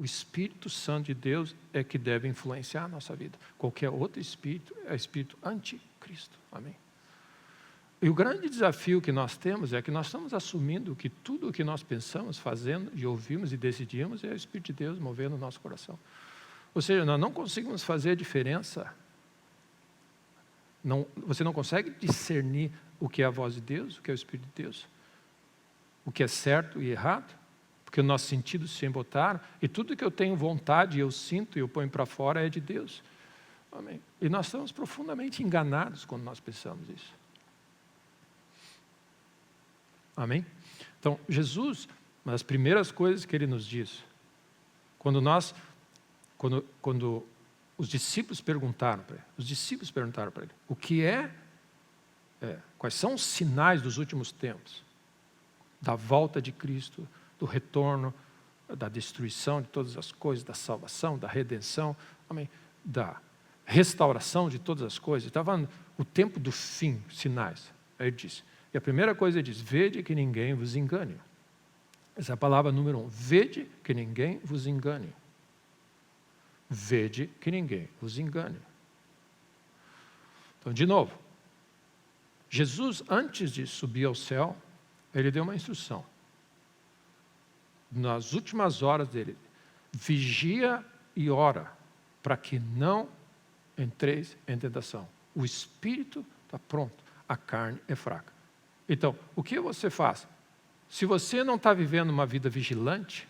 O Espírito Santo de Deus é que deve influenciar a nossa vida. Qualquer outro espírito é espírito anticristo. Amém? E o grande desafio que nós temos é que nós estamos assumindo que tudo o que nós pensamos, fazendo e ouvimos e decidimos é o Espírito de Deus movendo o nosso coração. Ou seja, nós não conseguimos fazer a diferença. Você não consegue discernir o que é a voz de Deus, o que é o Espírito de Deus, o que é certo e errado, porque os nossos sentidos se embotaram, e tudo que eu tenho vontade, eu sinto e eu ponho para fora é de Deus. Amém? E nós estamos profundamente enganados quando nós pensamos isso. Amém? Então, Jesus, uma das primeiras coisas que Ele nos diz, quando os discípulos perguntaram para Ele, o que quais são os sinais dos últimos tempos? Da volta de Cristo, do retorno, da destruição de todas as coisas, da salvação, da redenção, amém? Da restauração de todas as coisas. Estava o tempo do fim, sinais. Aí Ele disse, e a primeira coisa Ele diz, vede que ninguém vos engane. Essa é a palavra número 1, vede que ninguém vos engane. Vede que ninguém vos engane. Então, de novo, Jesus, antes de subir ao céu, Ele deu uma instrução. Nas últimas horas dele, vigia e ora, para que não entreis em tentação. O espírito está pronto, a carne é fraca. Então, o que você faz? Se você não está vivendo uma vida vigilante,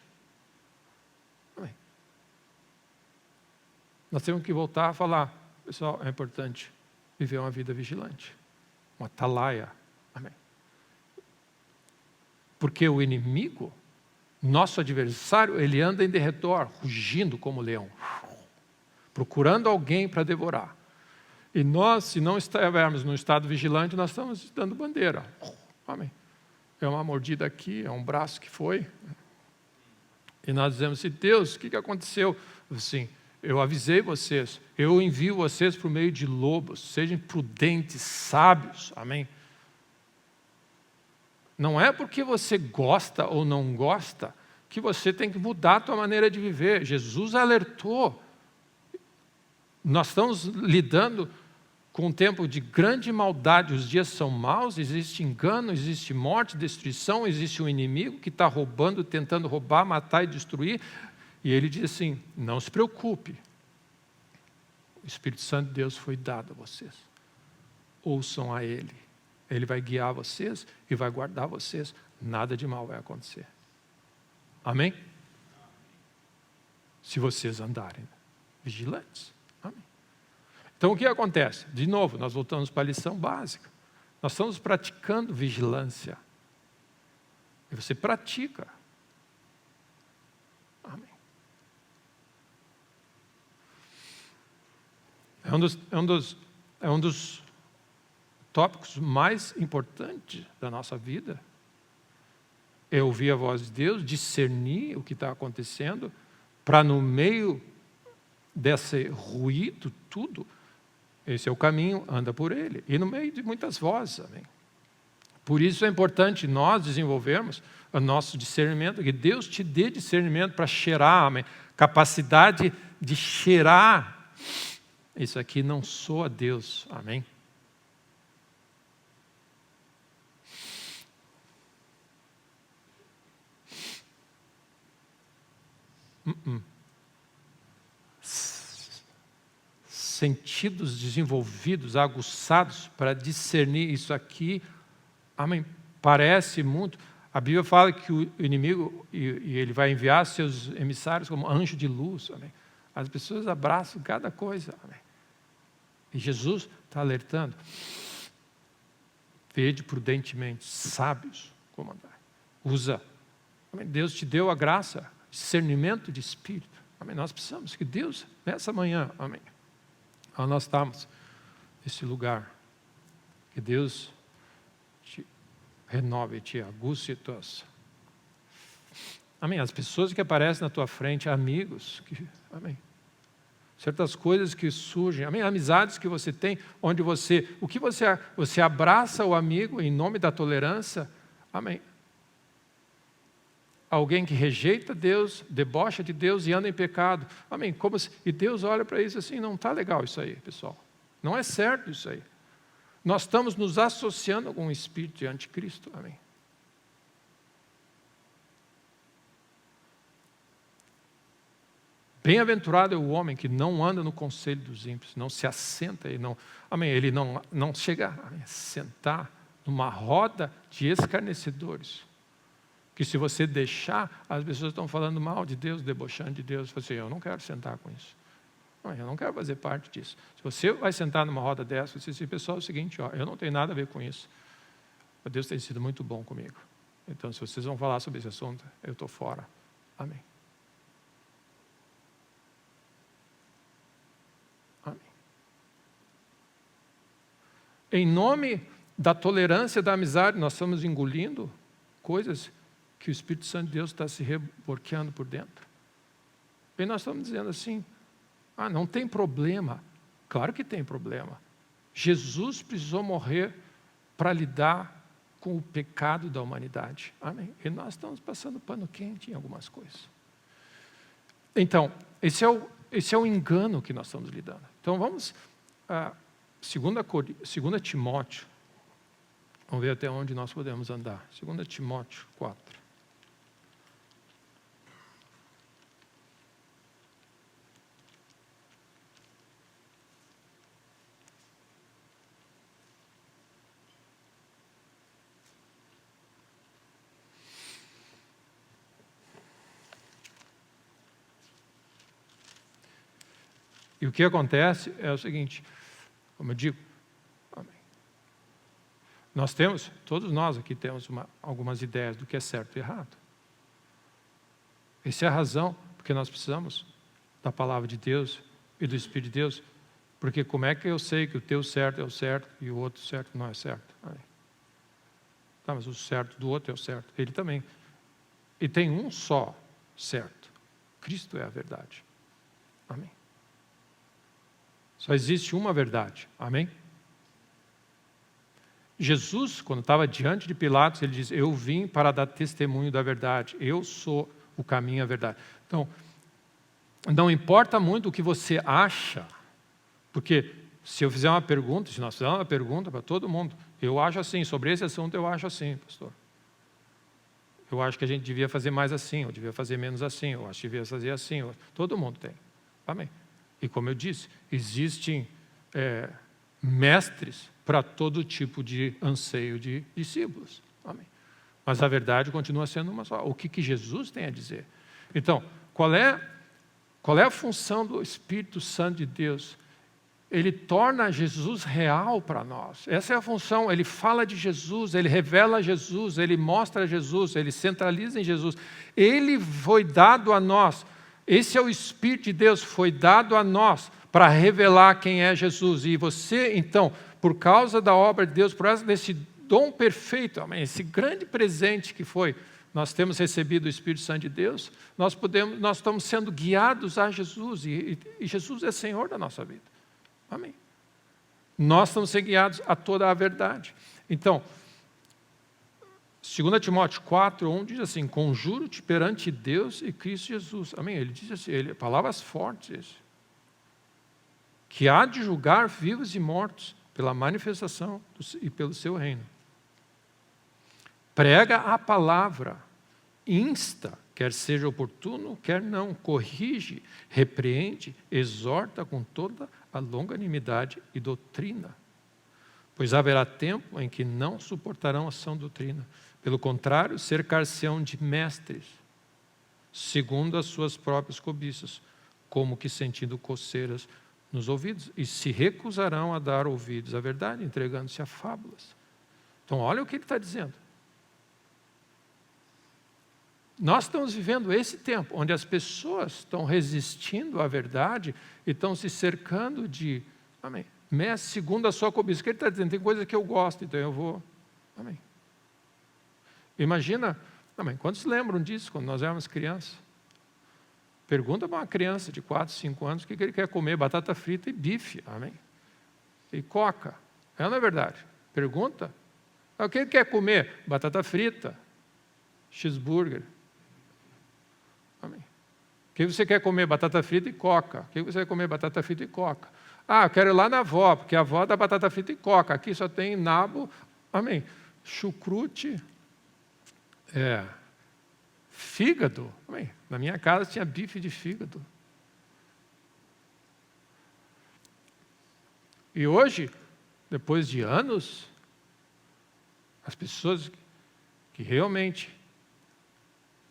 nós temos que voltar a falar, pessoal, é importante viver uma vida vigilante, uma atalaia. Amém. Porque o inimigo, nosso adversário, ele anda em derredor, rugindo como leão, procurando alguém para devorar. E nós, se não estivermos num estado vigilante, nós estamos dando bandeira. Amém. É uma mordida aqui, é um braço que foi. E nós dizemos assim, Deus, o que aconteceu? Assim, eu avisei vocês, eu envio vocês por meio de lobos, sejam prudentes, sábios. Amém. Não é porque você gosta ou não gosta que você tem que mudar a tua maneira de viver. Jesus alertou. Nós estamos lidando com um tempo de grande maldade, os dias são maus, existe engano, existe morte, destruição, existe um inimigo que está roubando, tentando roubar, matar e destruir. E ele diz assim, não se preocupe, o Espírito Santo de Deus foi dado a vocês. Ouçam a Ele. Ele vai guiar vocês e vai guardar vocês. Nada de mal vai acontecer. Amém? Se vocês andarem vigilantes. Amém. Então o que acontece? De novo, nós voltamos para a lição básica. Nós estamos praticando vigilância. E você pratica. Amém. É um dos tópicos mais importantes da nossa vida. É ouvir a voz de Deus, discernir o que está acontecendo, para no meio desse ruído tudo, esse é o caminho, anda por ele. E no meio de muitas vozes, amém. Por isso é importante nós desenvolvermos o nosso discernimento, que Deus te dê discernimento para cheirar, amém. Capacidade de cheirar. Isso aqui não soa a Deus, amém. Sentidos desenvolvidos, aguçados para discernir isso aqui, amém, parece muito. A Bíblia fala que o inimigo, e ele vai enviar seus emissários como anjo de luz, amém. As pessoas abraçam cada coisa, amém. E Jesus está alertando. Vede prudentemente, sábios como andar. Usa, amém. Deus te deu a graça, discernimento de espírito, amém. Nós precisamos que Deus, nessa manhã, amém, ao nós estamos nesse lugar, que Deus te renove, te aguce tuas. Amém. As pessoas que aparecem na tua frente, amigos, amém. Certas coisas que surgem, amém. Amizades que você tem, onde você abraça o amigo em nome da tolerância, amém. alguém que rejeita Deus, debocha de Deus e anda em pecado. Amém? E Deus olha para isso assim, não está legal isso aí, pessoal. Não é certo isso aí. Nós estamos nos associando com o espírito de anticristo. Amém? Bem-aventurado é o homem que não anda no conselho dos ímpios, não se assenta, ele não chega a sentar numa roda de escarnecedores. Que se você deixar, as pessoas estão falando mal de Deus, debochando de Deus. Você fala assim, eu não quero sentar com isso. Não, eu não quero fazer parte disso. Se você vai sentar numa roda dessa, você diz assim, pessoal, é o seguinte, eu não tenho nada a ver com isso. Deus tem sido muito bom comigo. Então, se vocês vão falar sobre esse assunto, eu estou fora. Amém. Amém. Em nome da tolerância, da amizade, nós estamos engolindo coisas que o Espírito Santo de Deus está se reborqueando por dentro. E nós estamos dizendo assim, não tem problema. Claro que tem problema. Jesus precisou morrer para lidar com o pecado da humanidade. Amém? E nós estamos passando pano quente em algumas coisas. Então, esse é o engano que nós estamos lidando. Então vamos a 2 Timóteo. Vamos ver até onde nós podemos andar. 2 Timóteo 4. E o que acontece é o seguinte, como eu digo, todos nós aqui temos algumas ideias do que é certo e errado. Essa é a razão porque nós precisamos da palavra de Deus e do Espírito de Deus, porque como é que eu sei que o teu certo é o certo e o outro certo não é certo? Mas o certo do outro é o certo, ele também. E tem um só certo, Cristo é a verdade. Amém. Só existe uma verdade. Amém? Jesus, quando estava diante de Pilatos, ele diz, eu vim para dar testemunho da verdade. Eu sou o caminho e a verdade. Então, não importa muito o que você acha, porque se eu fizer uma pergunta, se nós fizermos uma pergunta para todo mundo, eu acho assim, sobre esse assunto eu acho assim, pastor. Eu acho que a gente devia fazer mais assim, ou devia fazer menos assim, eu acho que devia fazer assim. Todo mundo tem. Amém? E como eu disse, existem mestres para todo tipo de anseio de discípulos. Amém. Mas a verdade continua sendo uma só. O que Jesus tem a dizer? Então, qual é a função do Espírito Santo de Deus? Ele torna Jesus real para nós. Essa é a função. Ele fala de Jesus, ele revela Jesus, ele mostra Jesus, ele centraliza em Jesus. Ele foi dado a nós. Esse é o Espírito de Deus, foi dado a nós para revelar quem é Jesus. E você, então, por causa da obra de Deus, por causa desse dom perfeito, amém, esse grande presente que foi, nós temos recebido o Espírito Santo de Deus, nós estamos sendo guiados a Jesus, e Jesus é Senhor da nossa vida. Amém. Nós estamos sendo guiados a toda a verdade. Então, 2 Timóteo 4:1 diz assim, conjuro-te perante Deus e Cristo Jesus. Amém? Ele diz assim, palavras fortes, que há de julgar vivos e mortos pela manifestação e pelo seu reino. Prega a palavra, insta, quer seja oportuno, quer não, corrige, repreende, exorta com toda a longanimidade e doutrina. Pois haverá tempo em que não suportarão a sã doutrina. Pelo contrário, cercar-se-ão de mestres, segundo as suas próprias cobiças, como que sentindo coceiras nos ouvidos, e se recusarão a dar ouvidos à verdade, entregando-se a fábulas. Então, olha o que ele está dizendo. Nós estamos vivendo esse tempo, onde as pessoas estão resistindo à verdade e estão se cercando de, amém, mestre segundo a sua cobiça. O que ele está dizendo? Tem coisa que eu gosto, então eu vou, amém. Imagina, amém, quantos lembram disso quando nós éramos crianças? Pergunta para uma criança de 4, 5 anos o que ele quer comer, batata frita e bife, amém? E coca, não é verdade? Pergunta, o que ele quer comer? Batata frita, cheeseburger, Que você quer comer batata frita e coca. Que você quer comer batata frita e coca. Ah, eu quero ir lá na avó, porque a avó dá batata frita e coca. Aqui só tem nabo, amém. Chucrute, fígado. Amém. Na minha casa tinha bife de fígado. E hoje, depois de anos, as pessoas que realmente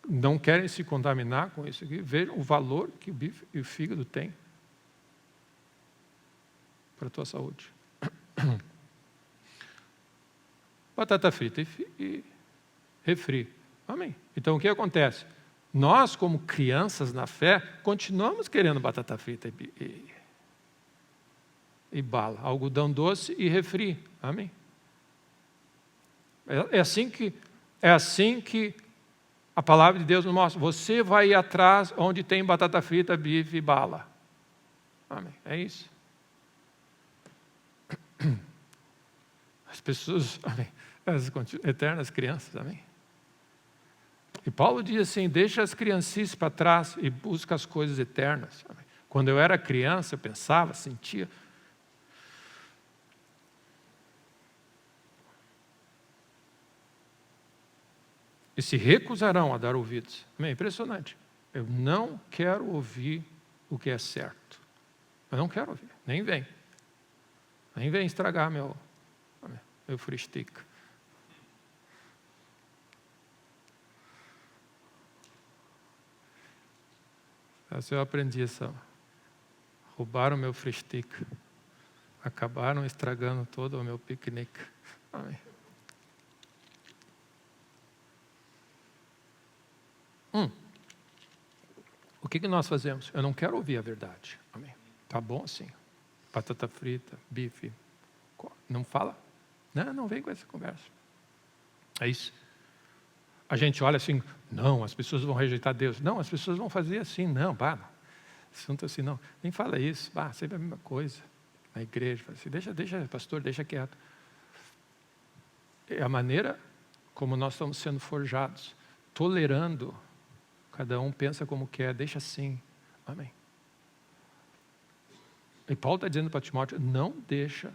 não querem se contaminar com isso aqui, vejam o valor que o bife e o fígado têm para a tua saúde. Batata frita e refri. Amém. Então, o que acontece? Nós, como crianças na fé, continuamos querendo batata frita e bala, algodão doce e refri. Amém. É assim que a palavra de Deus nos mostra. Você vai ir atrás onde tem batata frita, bife e bala. Amém. É isso. As pessoas, amém, as eternas crianças, amém. E Paulo diz assim, deixa as criancices para trás e busca as coisas eternas. Amém. Quando eu era criança, eu pensava, sentia. E se recusarão a dar ouvidos. Amém? Impressionante. Eu não quero ouvir o que é certo. Eu não quero ouvir. Nem vem. Nem vem estragar meu free stick. Essa eu aprendi essa. Roubaram meu free stick. Acabaram estragando todo o meu piquenique. Amém. O que nós fazemos? Eu não quero ouvir a verdade. Amém. Tá bom assim. Batata frita, bife. Não fala. Não vem com essa conversa. É isso. A gente olha assim, não, as pessoas vão rejeitar Deus. Não, as pessoas vão fazer assim. Não, assunto assim, não. Nem fala isso. Sempre a mesma coisa. Na igreja, fala assim, deixa, pastor, deixa quieto. É a maneira como nós estamos sendo forjados. Tolerando. Cada um pensa como quer, deixa assim. Amém. E Paulo está dizendo para Timóteo, não deixa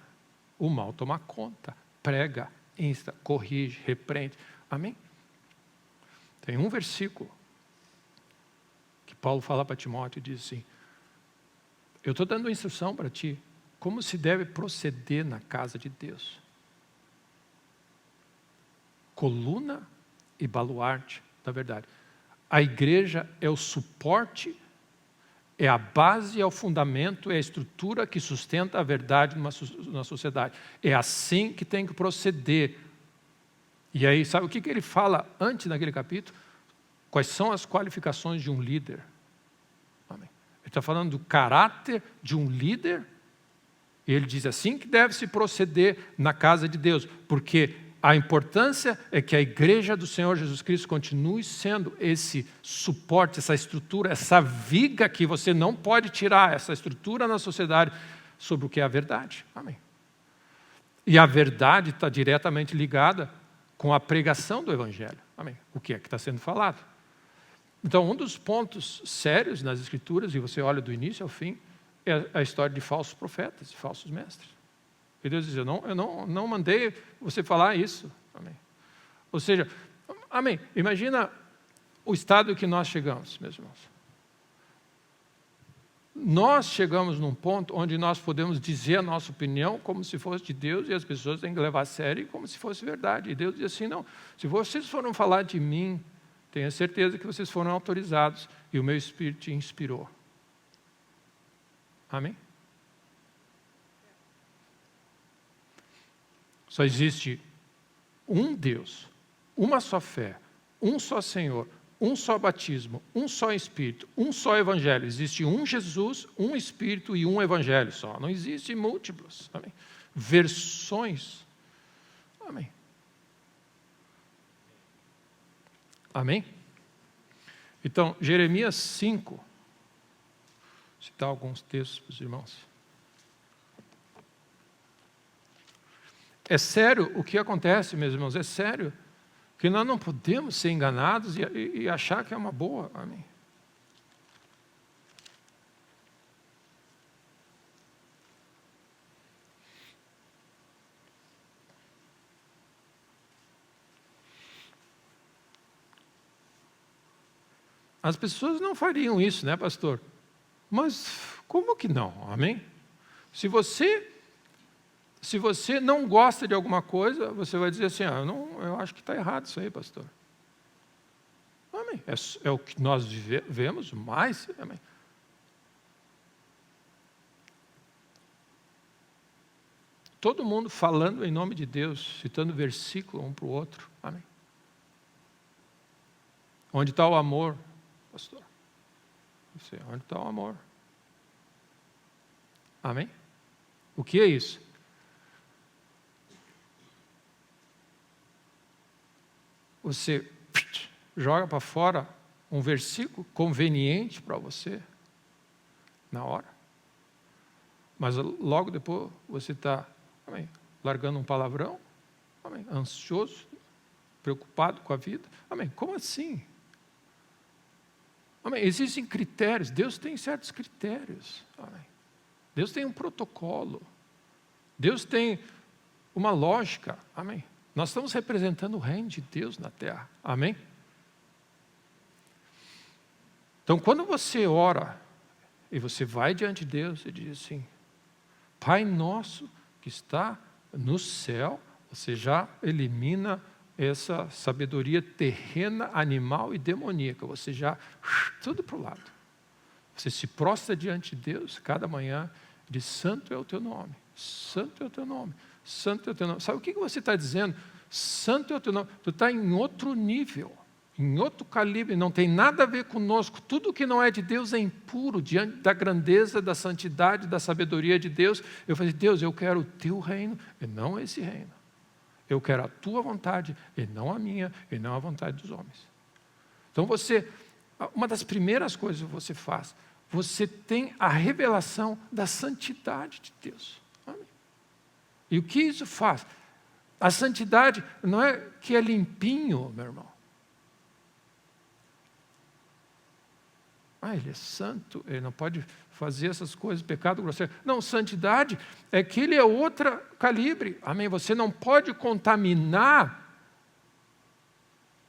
o mal tomar conta. Prega, insta, corrige, repreende. Amém? Tem um versículo que Paulo fala para Timóteo e diz assim, eu estou dando instrução para ti, como se deve proceder na casa de Deus. Coluna e baluarte da verdade. A igreja é o suporte, é a base, é o fundamento, é a estrutura que sustenta a verdade numa sociedade. É assim que tem que proceder. E aí, sabe o que ele fala antes naquele capítulo? Quais são as qualificações de um líder? Amém. Ele está falando do caráter de um líder. E ele diz assim que deve se proceder na casa de Deus. Porque a importância é que a igreja do Senhor Jesus Cristo continue sendo esse suporte, essa estrutura, essa viga que você não pode tirar, essa estrutura na sociedade sobre o que é a verdade. Amém. E a verdade está diretamente ligada com a pregação do Evangelho. Amém. O que é que está sendo falado? Então, um dos pontos sérios nas Escrituras, e você olha do início ao fim, é a história de falsos profetas e falsos mestres. E Deus diz, eu não mandei você falar isso. Amém. Ou seja, amém. Imagina o estado que nós chegamos, meus irmãos. Nós chegamos num ponto onde nós podemos dizer a nossa opinião como se fosse de Deus e as pessoas têm que levar a sério como se fosse verdade. E Deus diz assim, não, se vocês foram falar de mim, tenha certeza que vocês foram autorizados e o meu Espírito te inspirou. Amém? Só existe um Deus, uma só fé, um só Senhor, um só batismo, um só Espírito, um só Evangelho. Existe um Jesus, um Espírito e um Evangelho só. Não existe múltiplos. Amém? Versões. Amém. Amém? Então, Jeremias 5. Vou citar alguns textos para os irmãos. É sério o que acontece, meus irmãos, é sério. Que nós não podemos ser enganados e achar que é uma boa. Amém. As pessoas não fariam isso, né, pastor? Mas como que não? Amém? Se você não gosta de alguma coisa, você vai dizer assim, eu acho que está errado isso aí, pastor. Amém? É o que nós vivemos mais. Amém? Todo mundo falando em nome de Deus, citando versículo um para o outro. Amém? Onde está o amor, pastor? Onde está o amor? Amém? O que é isso? Você joga para fora um versículo conveniente para você, na hora. Mas logo depois você está largando um palavrão, amém, ansioso, preocupado com a vida. Amém. Como assim? Amém. Existem critérios, Deus tem certos critérios. Amém. Deus tem um protocolo. Deus tem uma lógica. Amém. Nós estamos representando o reino de Deus na terra. Amém? Então, quando você ora, e você vai diante de Deus e diz assim, Pai nosso que está no céu, você já elimina essa sabedoria terrena, animal e demoníaca. Você já, tudo para o lado. Você se prostra diante de Deus cada manhã e diz, santo é o teu nome, santo é o teu nome. Santo é o teu nome. Sabe o que você está dizendo? Santo é o teu nome. Tu está em outro nível, em outro calibre, não tem nada a ver conosco. Tudo que não é de Deus é impuro, diante da grandeza, da santidade, da sabedoria de Deus. Eu falei, Deus, eu quero o teu reino e não esse reino. Eu quero a tua vontade e não a minha, e não a vontade dos homens. Então uma das primeiras coisas que você faz, você tem a revelação da santidade de Deus. E o que isso faz? A santidade não é que é limpinho, meu irmão. Ele é santo, ele não pode fazer essas coisas, pecado grosseiro. Não, santidade é que ele é outro calibre. Amém? Você não pode contaminar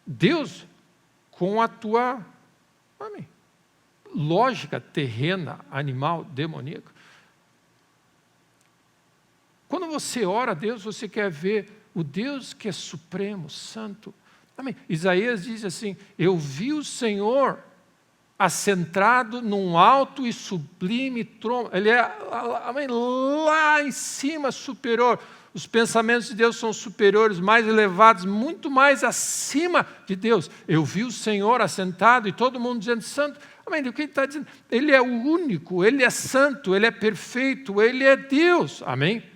Deus com a tua lógica terrena, animal, demoníaca. Quando você ora a Deus, você quer ver o Deus que é supremo, santo. Amém. Isaías diz assim, eu vi o Senhor assentado num alto e sublime trono. Ele é lá em cima, superior. Os pensamentos de Deus são superiores, mais elevados, muito mais acima de Deus. Eu vi o Senhor assentado e todo mundo dizendo santo. Amém. O que ele está dizendo? Ele é o único, ele é santo, ele é perfeito, ele é Deus. Amém.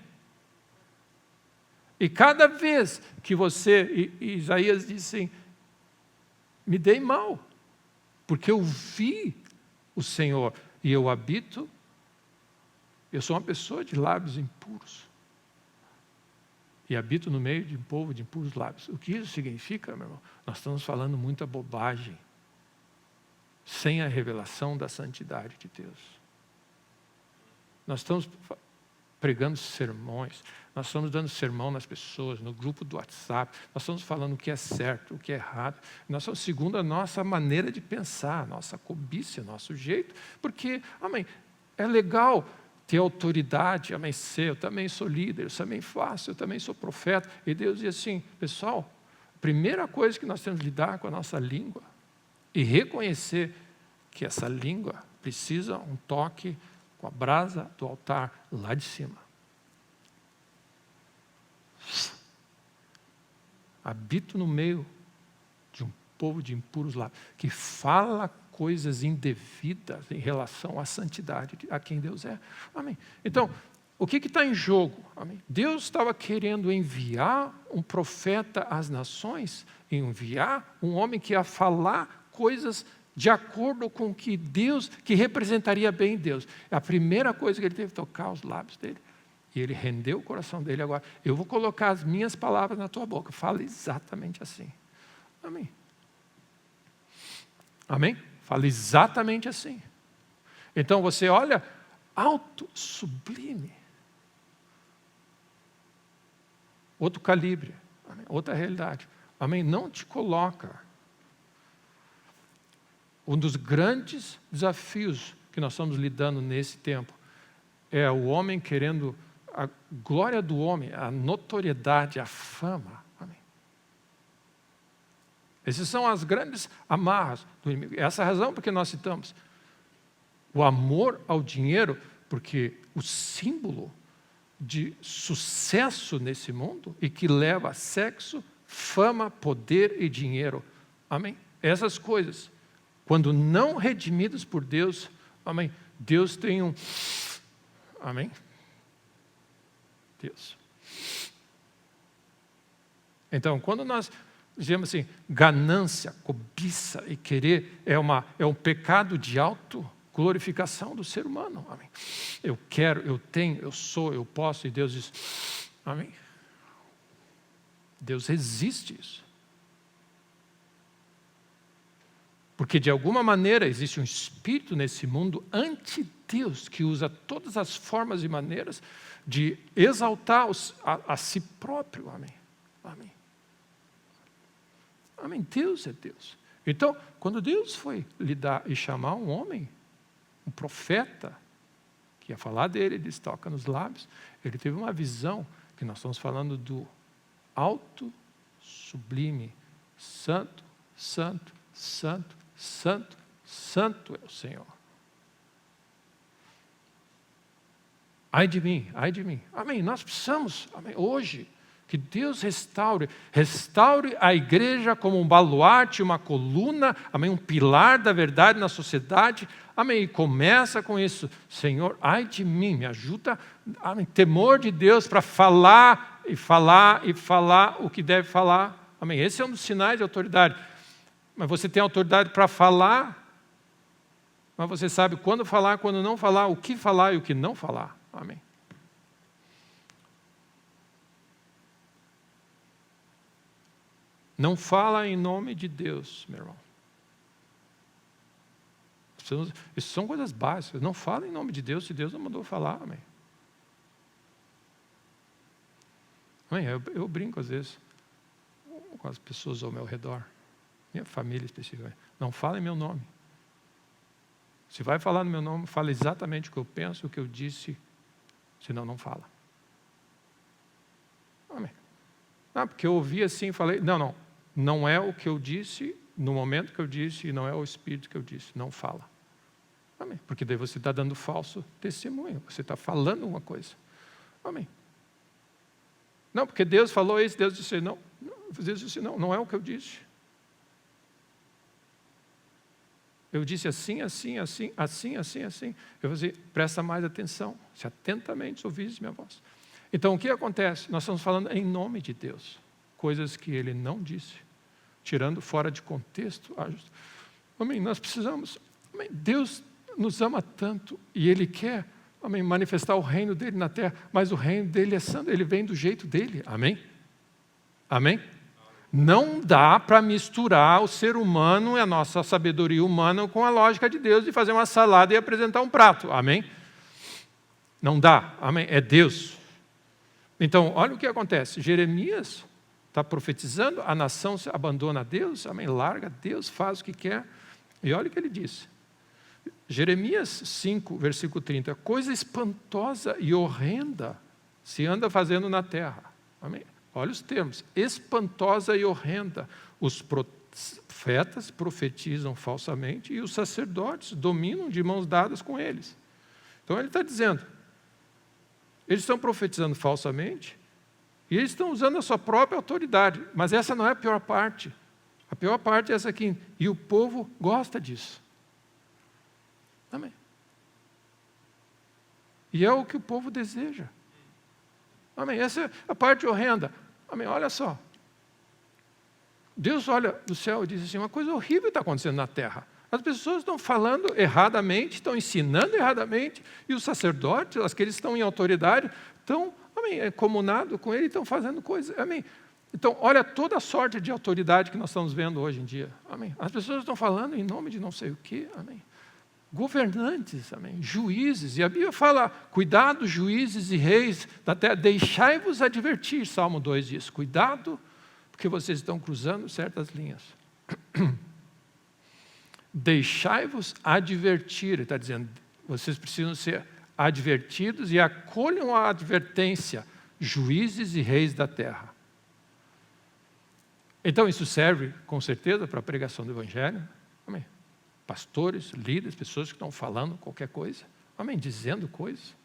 E cada vez que Isaías diz assim, me dei mal, porque eu vi o Senhor e eu sou uma pessoa de lábios impuros. E habito no meio de um povo de impuros lábios. O que isso significa, meu irmão? Nós estamos falando muita bobagem, sem a revelação da santidade de Deus. Nós estamos pregando sermões, nós estamos dando sermão nas pessoas, no grupo do WhatsApp, nós estamos falando o que é certo, o que é errado, nós estamos segundo a nossa maneira de pensar, a nossa cobiça, nosso jeito, porque, amém, é legal ter autoridade, amém, eu também sou líder, eu também faço, eu também sou profeta, e Deus diz assim, pessoal, a primeira coisa que nós temos que lidar com a nossa língua, e reconhecer que essa língua precisa um toque com a brasa do altar lá de cima. Habito no meio de um povo de impuros lábios, que fala coisas indevidas em relação à santidade, a quem Deus é. Amém. Então, o que está em jogo? Amém. Deus estava querendo enviar um profeta às nações, enviar um homem que ia falar coisas de acordo com que Deus, que representaria bem Deus. A primeira coisa que ele teve que tocar os lábios dele. E ele rendeu o coração dele agora. Eu vou colocar as minhas palavras na tua boca. Fala exatamente assim. Amém. Amém? Fala exatamente assim. Então você olha, alto, sublime. Outro calibre. Amém? Outra realidade. Amém? Não te coloca um dos grandes desafios que nós estamos lidando nesse tempo é o homem querendo a glória do homem, a notoriedade, a fama. Amém. Essas são as grandes amarras do inimigo. Essa é a razão por que nós citamos o amor ao dinheiro, porque o símbolo de sucesso nesse mundo e que leva a sexo, fama, poder e dinheiro. Amém? Essas coisas, quando não redimidas por Deus, amém? Deus tem um... Amém? Deus. Então, quando nós dizemos assim, ganância, cobiça e querer é um pecado de autoglorificação do ser humano. Amém? Eu quero, eu tenho, eu sou, eu posso, e Deus diz, amém? Deus resiste isso. Porque de alguma maneira existe um espírito nesse mundo anti-Deus que usa todas as formas e maneiras de exaltar a si próprio. Amém? Amém. Amém. Deus é Deus. Então, quando Deus foi lidar e chamar um homem, um profeta, que ia falar dele, ele disse, toca nos lábios, ele teve uma visão, que nós estamos falando do alto, sublime, santo, santo, santo, santo, santo é o Senhor. Ai de mim, ai de mim. Amém. Nós precisamos, amém, hoje, que Deus restaure a igreja como um baluarte, uma coluna, amém, um pilar da verdade na sociedade. Amém. E começa com isso. Senhor, ai de mim, me ajuda, amém, temor de Deus para falar e falar e falar o que deve falar. Amém. Esse é um dos sinais de autoridade. Mas você tem autoridade para falar, mas você sabe quando falar, quando não falar, o que falar e o que não falar. Amém. Não fala em nome de Deus, meu irmão. Isso são coisas básicas. Não fala em nome de Deus se Deus não mandou falar. Amém. Amém. Eu brinco às vezes com as pessoas ao meu redor. Minha família especificamente. Não fala em meu nome. Se vai falar no meu nome, fala exatamente o que eu penso, o que eu disse. Senão, não fala. Amém. Porque eu ouvi assim e falei, não é o que eu disse, no momento que eu disse, e não é o espírito que eu disse. Não fala. Amém. Porque daí você está dando falso testemunho. Você está falando uma coisa. Amém. Não, porque Deus falou isso, Deus disse não. Deus disse não é o que eu disse. Eu disse assim, assim, assim, assim, assim, assim. Eu vou dizer, presta mais atenção, se atentamente ouvires minha voz. Então, o que acontece? Nós estamos falando em nome de Deus, coisas que Ele não disse, tirando fora de contexto. Amém, nós precisamos, amém, Deus nos ama tanto e Ele quer, amém, manifestar o reino dEle na terra, mas o reino dEle é santo, Ele vem do jeito dEle, amém? Amém? Não dá para misturar o ser humano e a nossa sabedoria humana com a lógica de Deus e fazer uma salada e apresentar um prato. Amém? Não dá. Amém? É Deus. Então, olha o que acontece. Jeremias está profetizando, a nação se abandona a Deus, amém? Larga Deus, faz o que quer. E olha o que ele disse. Jeremias 5, versículo 30. Coisa espantosa e horrenda se anda fazendo na terra. Amém? Olha os termos, espantosa e horrenda. Os profetas profetizam falsamente e os sacerdotes dominam de mãos dadas com eles. Então ele está dizendo, eles estão profetizando falsamente e eles estão usando a sua própria autoridade, mas essa não é a pior parte. A pior parte é essa aqui, e o povo gosta disso. Amém. E é o que o povo deseja. Amém. Essa é a parte horrenda. Amém. Olha só. Deus olha do céu e diz assim, uma coisa horrível está acontecendo na terra. As pessoas estão falando erradamente, estão ensinando erradamente, e os sacerdotes, aqueles que estão em autoridade, estão, amém, comunados com ele, estão fazendo coisas. Amém. Então, olha toda a sorte de autoridade que nós estamos vendo hoje em dia. Amém. As pessoas estão falando em nome de não sei o quê. Amém. Governantes, amém, juízes, e a Bíblia fala, cuidado, juízes e reis da terra, deixai-vos advertir, Salmo 2 diz, cuidado, porque vocês estão cruzando certas linhas. deixai-vos advertir. Ele está dizendo, vocês precisam ser advertidos e acolham a advertência, juízes e reis da terra. Então isso serve, com certeza, para a pregação do Evangelho. Amém. Pastores, líderes, pessoas que estão falando qualquer coisa. Amém. Dizendo coisas.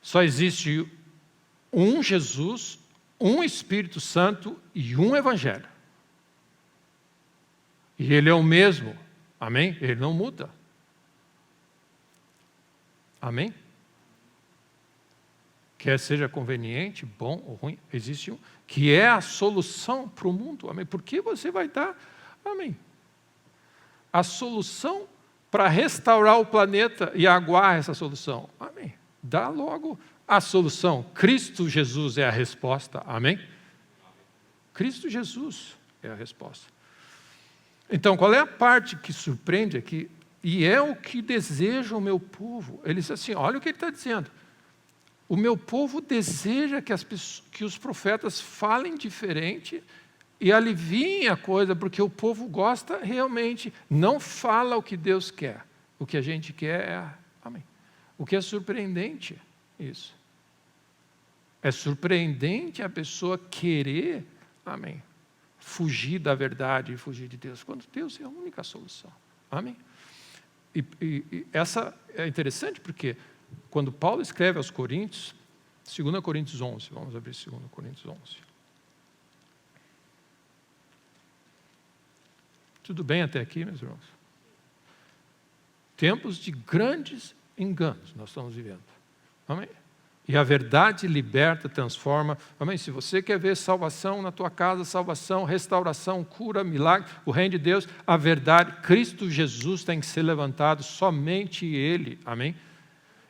Só existe um Jesus, um Espírito Santo e um Evangelho. E Ele é o mesmo. Amém? Ele não muda. Amém? Quer seja conveniente, bom ou ruim, existe um que é a solução para o mundo. Amém? Por que você vai dar, amém, a solução para restaurar o planeta e aguar essa solução? Amém. Dá logo a solução. Cristo Jesus é a resposta. Amém? Cristo Jesus é a resposta. Então, qual é a parte que surpreende aqui? E é o que deseja o meu povo. Ele diz assim, olha o que ele está dizendo. O meu povo deseja que os profetas falem diferente e aliviem a coisa, porque o povo gosta realmente, não fala o que Deus quer. O que a gente quer é, amém. O que é surpreendente, isso. É surpreendente a pessoa querer, amém, fugir da verdade e fugir de Deus, quando Deus é a única solução. Amém? E essa é interessante porque quando Paulo escreve aos Coríntios, 2 Coríntios 11, vamos abrir 2 Coríntios 11. Tudo bem até aqui, meus irmãos? Tempos de grandes enganos nós estamos vivendo. Amém? E a verdade liberta, transforma. Amém? Se você quer ver salvação na tua casa, salvação, restauração, cura, milagre, o reino de Deus, a verdade, Cristo Jesus tem que ser levantado, somente Ele. Amém?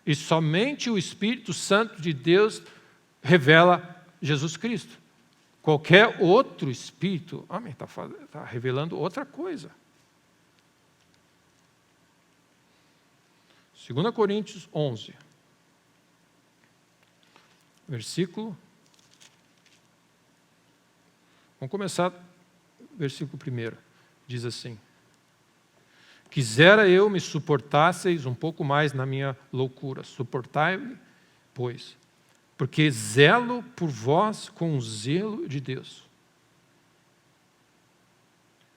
E somente o Espírito Santo de Deus revela Jesus Cristo. Qualquer outro espírito, amém, está revelando outra coisa. 2 Coríntios 11, versículo. Vamos começar, versículo 1. Diz assim: quisera eu me suportasseis um pouco mais na minha loucura. Suportai-me, pois, porque zelo por vós com o zelo de Deus.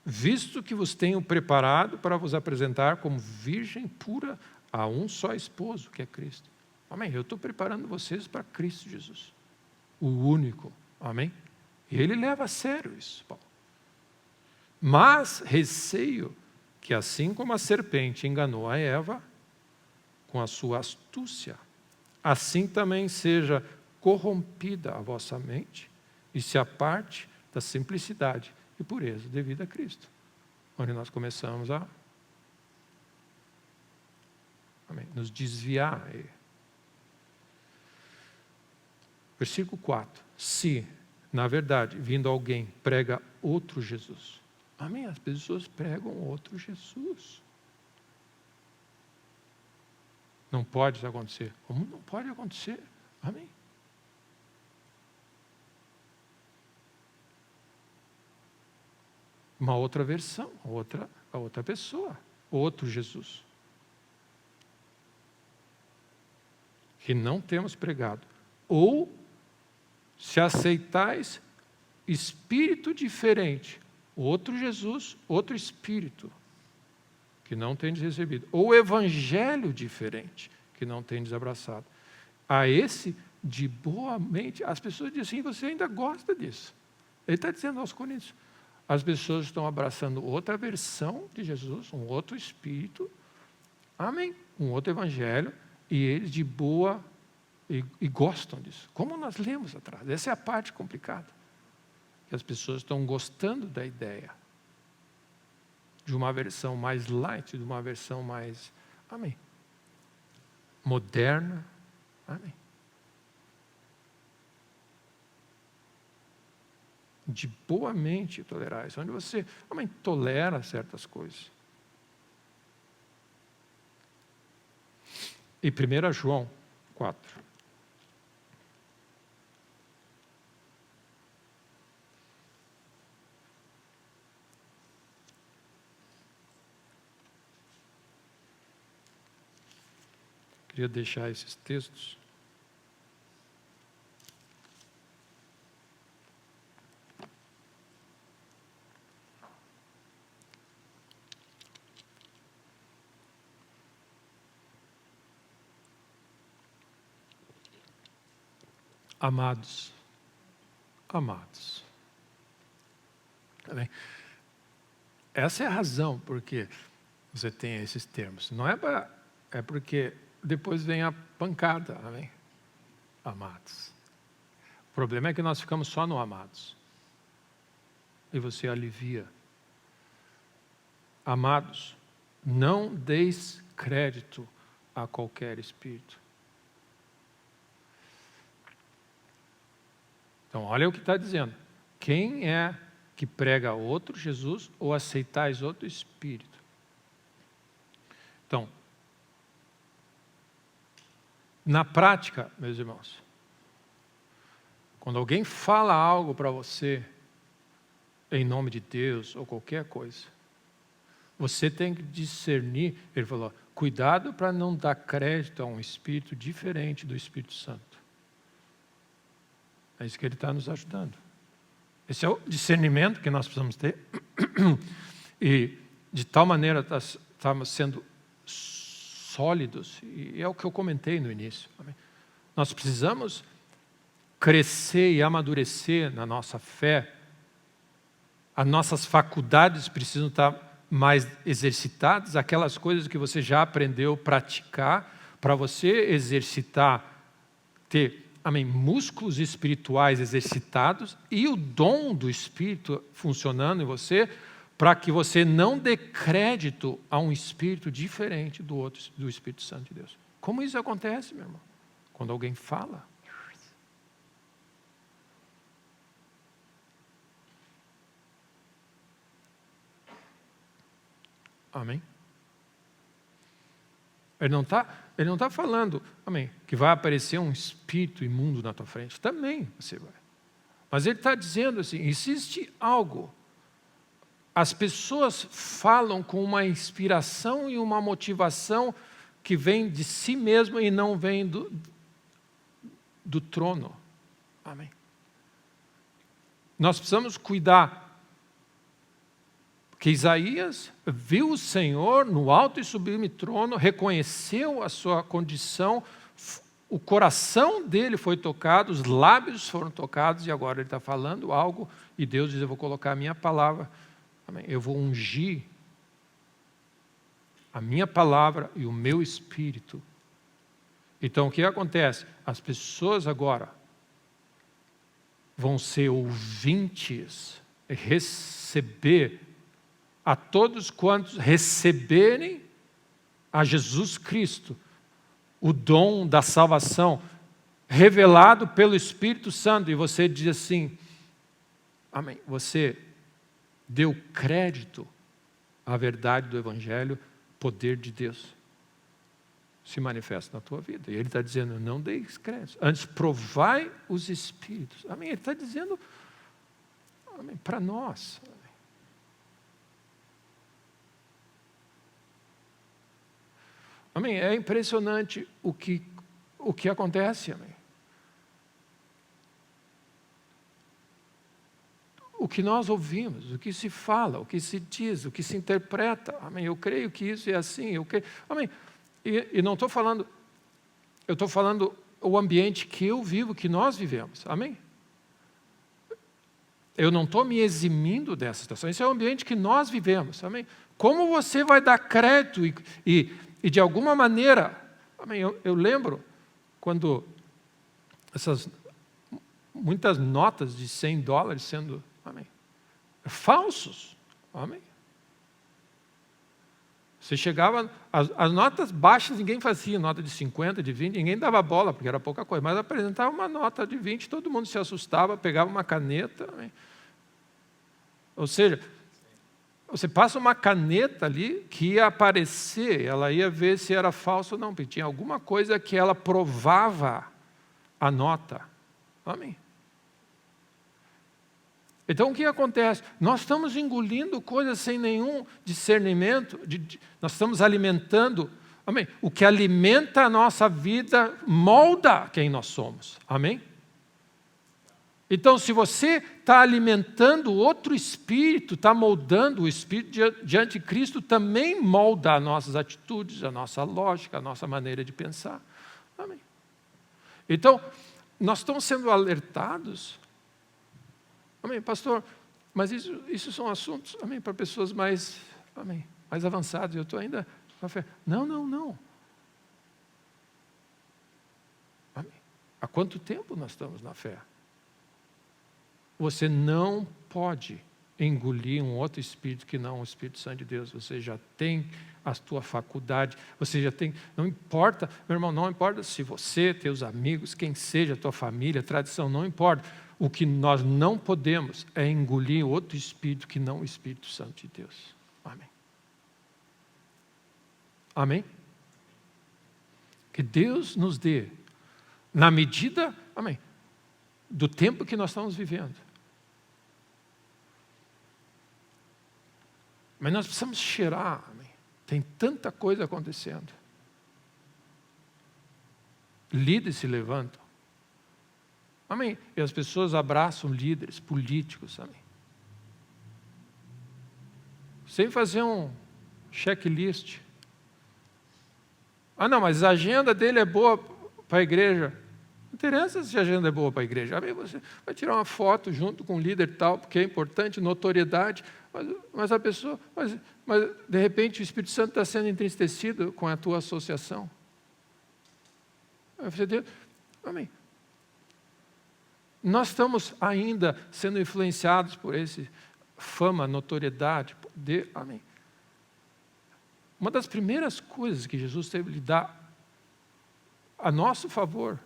Visto que vos tenho preparado para vos apresentar como virgem pura a um só esposo, que é Cristo. Amém? Eu estou preparando vocês para Cristo Jesus, o único. Amém? E ele leva a sério isso, Paulo. Mas receio que assim como a serpente enganou a Eva com a sua astúcia, assim também seja corrompida a vossa mente e se aparte da simplicidade e pureza devida a Cristo. Onde nós começamos a nos desviar. Versículo 4. Se, na verdade, vindo alguém prega outro Jesus. Amém? As pessoas pregam outro Jesus. Não pode isso acontecer. Como não pode acontecer? Amém? Uma outra versão, a outra pessoa, outro Jesus. Que não temos pregado. Ou, se aceitais espírito diferente, outro Jesus, outro espírito, que não tendes recebido. Ou evangelho diferente, que não tendes abraçado. A esse, de boa mente, as pessoas dizem assim, você ainda gosta disso. Ele está dizendo aos Coríntios, as pessoas estão abraçando outra versão de Jesus, um outro espírito, amém, um outro evangelho, e eles de boa e gostam disso. Como nós lemos atrás. Essa é a parte complicada. Que as pessoas estão gostando da ideia de uma versão mais light, de uma versão mais, amém, moderna, amém. De boa mente tolerais, onde você, amém, tolera certas coisas. E 1 João 4. Queria deixar esses textos. Amados, amados. Tá bem? Essa é a razão porque você tem esses termos. Não é porque depois vem a pancada, amém? Amados. O problema é que nós ficamos só no amados. E você alivia. Amados, não deis crédito a qualquer espírito. Então, olha o que está dizendo. Quem é que prega outro Jesus ou aceitais outro espírito? Então, na prática, meus irmãos, quando alguém fala algo para você, em nome de Deus ou qualquer coisa, você tem que discernir. Ele falou, cuidado para não dar crédito a um espírito diferente do Espírito Santo. É isso que ele está nos ajudando. Esse é o discernimento que nós precisamos ter. E de tal maneira estamos sendo sólidos. E é o que eu comentei no início. Amém? Nós precisamos crescer e amadurecer na nossa fé. As nossas faculdades precisam estar mais exercitadas. Aquelas coisas que você já aprendeu a praticar. Para você exercitar, ter... Amém, músculos espirituais exercitados e o dom do Espírito funcionando em você, para que você não dê crédito a um espírito diferente do Espírito Santo de Deus. Como isso acontece, meu irmão? Quando alguém fala. Amém? Ele não está falando, amém, que vai aparecer um espírito imundo na tua frente. Também você vai. Mas ele está dizendo assim, existe algo. As pessoas falam com uma inspiração e uma motivação que vem de si mesmo e não vem do trono. Amém. Nós precisamos cuidar. Que Isaías viu o Senhor no alto e sublime trono, reconheceu a sua condição, o coração dele foi tocado, os lábios foram tocados e agora ele está falando algo e Deus diz, eu vou colocar a minha palavra, amém? Eu vou ungir a minha palavra e o meu espírito. Então o que acontece? As pessoas agora vão ser ouvintes, receber a todos quantos receberem a Jesus Cristo, o dom da salvação, revelado pelo Espírito Santo, e você diz assim, amém, você deu crédito à verdade do Evangelho, poder de Deus se manifesta na tua vida. E ele está dizendo, não deis crédito, antes provai os Espíritos. Amém, ele está dizendo, amém, para nós. Amém? É impressionante o que acontece, amém? O que nós ouvimos, o que se fala, o que se diz, o que se interpreta, amém? Eu creio que isso é assim, eu creio, amém? E não estou falando, eu estou falando o ambiente que eu vivo, que nós vivemos, amém? Eu não estou me eximindo dessa situação, esse é o ambiente que nós vivemos, amém? Como você vai dar crédito e de alguma maneira, amém, eu lembro quando essas muitas notas de $100 sendo, amém, falsos, amém. Você chegava, as notas baixas ninguém fazia, nota de 50, de 20, ninguém dava bola, porque era pouca coisa, mas apresentava uma nota de 20, todo mundo se assustava, pegava uma caneta, amém. Ou seja, você passa uma caneta ali que ia aparecer, ela ia ver se era falso ou não, porque tinha alguma coisa que ela provava a nota. Amém? Então o que acontece? Nós estamos engolindo coisas sem nenhum discernimento, nós estamos alimentando amém, o que alimenta a nossa vida molda quem nós somos. Amém? Então, se você está alimentando outro espírito, está moldando o espírito diante de Cristo, também molda as nossas atitudes, a nossa lógica, a nossa maneira de pensar. Amém? Então, nós estamos sendo alertados. Amém, pastor, mas isso são assuntos, amém, para pessoas mais, amém, mais avançadas. Eu estou ainda na fé. Não. Amém. Há quanto tempo nós estamos na fé? Você não pode engolir um outro espírito que não o Espírito Santo de Deus. Você já tem a tua faculdade, você já tem, não importa, meu irmão, não importa se você, teus amigos, quem seja, tua família, tradição, não importa. O que nós não podemos é engolir outro espírito que não o Espírito Santo de Deus. Amém. Amém? Que Deus nos dê, na medida, amém, do tempo que nós estamos vivendo. Mas nós precisamos cheirar, amém. Tem tanta coisa acontecendo. Líderes se levantam. Amém. E as pessoas abraçam líderes políticos, amém. Sem fazer um checklist. Não, mas a agenda dele é boa para a igreja. Não interessa se a agenda é boa para a igreja. Amém. Você vai tirar uma foto junto com o líder tal, porque é importante, notoriedade. Mas a pessoa, mas de repente o Espírito Santo está sendo entristecido com a tua associação. Amém. Nós estamos ainda sendo influenciados por esse fama, notoriedade, poder. Amém. Uma das primeiras coisas que Jesus teve que lhe dar a nosso favor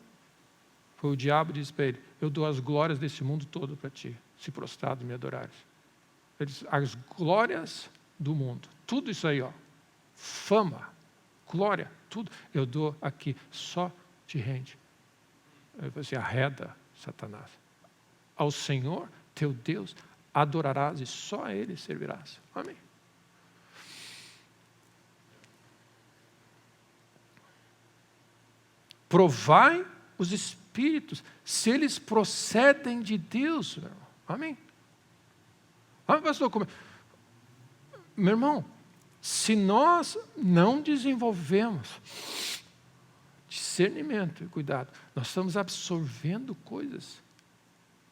foi o diabo disse para ele: eu dou as glórias desse mundo todo para ti, se prostrado me adorares. Ele disse, as glórias do mundo, tudo isso aí, fama, glória, tudo, eu dou aqui, só te rende. Você arreda, Satanás. Ao Senhor, teu Deus, adorarás e só a Ele servirás. Amém. Provai os espíritos, se eles procedem de Deus. Meu irmão. Amém. Amém, pastor? Meu irmão, se nós não desenvolvemos discernimento e cuidado, nós estamos absorvendo coisas.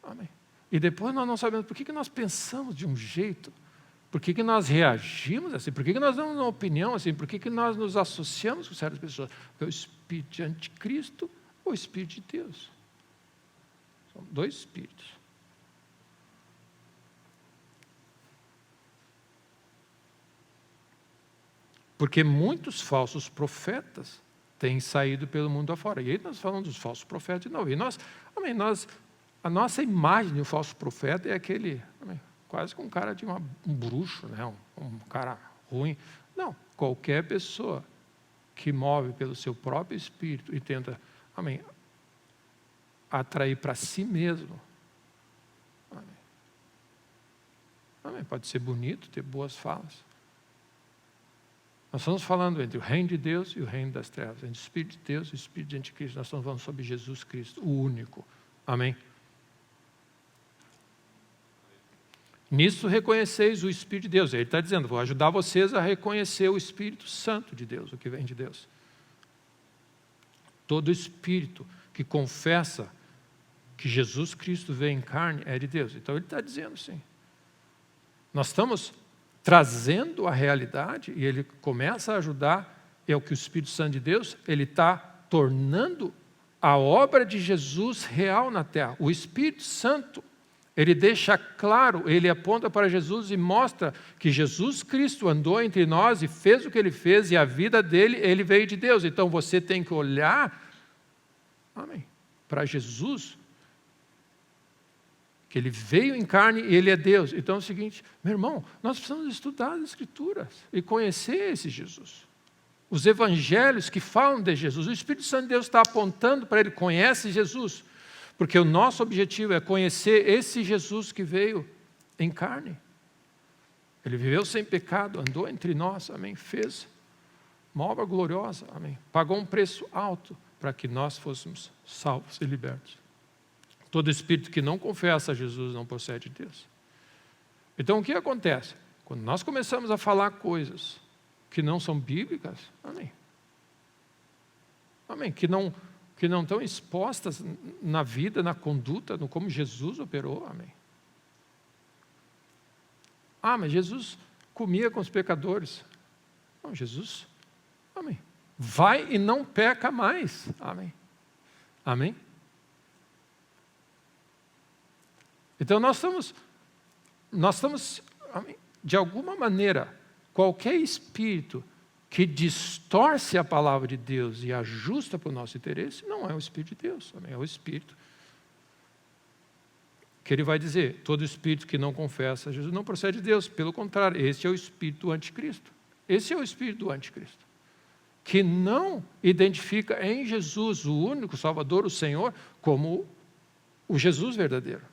Amém. E depois nós não sabemos por que nós pensamos de um jeito, por que nós reagimos assim, por que nós damos uma opinião assim, por que nós nos associamos com certas pessoas. Porque o espírito de anticristo ou o espírito de Deus. São dois espíritos. Porque muitos falsos profetas têm saído pelo mundo afora. E aí nós falamos dos falsos profetas de novo. E a nossa imagem de um falso profeta é aquele, quase que um cara de um bruxo, né? um cara ruim. Não, qualquer pessoa que move pelo seu próprio espírito e tenta, atrair para si mesmo. Pode ser bonito, ter boas falas. Nós estamos falando entre o reino de Deus e o reino das trevas, entre o Espírito de Deus e o Espírito de Anticristo. Nós estamos falando sobre Jesus Cristo, o único. Amém? Nisso reconheceis o Espírito de Deus. Ele está dizendo, vou ajudar vocês a reconhecer o Espírito Santo de Deus, o que vem de Deus. Todo espírito que confessa que Jesus Cristo veio em carne é de Deus. Então ele está dizendo sim. Nós estamos trazendo a realidade e ele começa a ajudar, é o que o Espírito Santo de Deus, ele está tornando a obra de Jesus real na terra. O Espírito Santo, ele deixa claro, ele aponta para Jesus e mostra que Jesus Cristo andou entre nós e fez o que ele fez e a vida dele, ele veio de Deus. Então você tem que olhar, para Jesus, que ele veio em carne e ele é Deus. Então é o seguinte, meu irmão, nós precisamos estudar as Escrituras e conhecer esse Jesus. Os evangelhos que falam de Jesus, o Espírito Santo de Deus está apontando para ele, conhece Jesus, porque o nosso objetivo é conhecer esse Jesus que veio em carne. Ele viveu sem pecado, andou entre nós, fez Uma obra gloriosa, amém. Pagou um preço alto para que nós fôssemos salvos e libertos. Todo espírito que não confessa a Jesus não procede de Deus. Então o que acontece? Quando nós começamos a falar coisas que não são bíblicas, amém. Amém. Que não estão expostas na vida, na conduta, no como Jesus operou, amém. Mas Jesus comia com os pecadores. Não, Jesus, amém. Vai e não peca mais, amém. Amém. Então nós estamos, amém, de alguma maneira, qualquer espírito que distorce a palavra de Deus e ajusta para o nosso interesse, não é o Espírito de Deus, amém, é o Espírito que ele vai dizer, todo espírito que não confessa Jesus não procede de Deus, pelo contrário, esse é o espírito do anticristo. Esse é o espírito do anticristo, que não identifica em Jesus, o único Salvador, o Senhor, como o Jesus verdadeiro.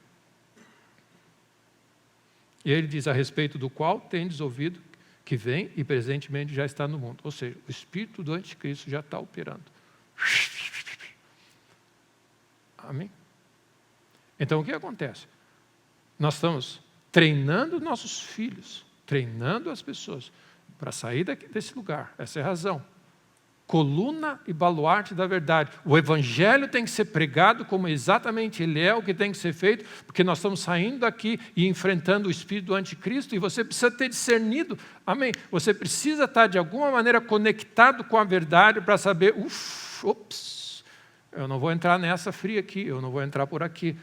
E ele diz, a respeito do qual tendes ouvido, que vem e presentemente já está no mundo. Ou seja, o espírito do anticristo já está operando. Amém? Então o que acontece? Nós estamos treinando nossos filhos, treinando as pessoas para sair desse lugar. Essa é a razão. Coluna e baluarte da verdade. O evangelho tem que ser pregado como exatamente ele é, o que tem que ser feito, porque nós estamos saindo daqui e enfrentando o espírito do anticristo, e você precisa ter discernido, amém? Você precisa estar de alguma maneira conectado com a verdade para saber, eu não vou entrar nessa fria aqui, eu não vou entrar por aqui,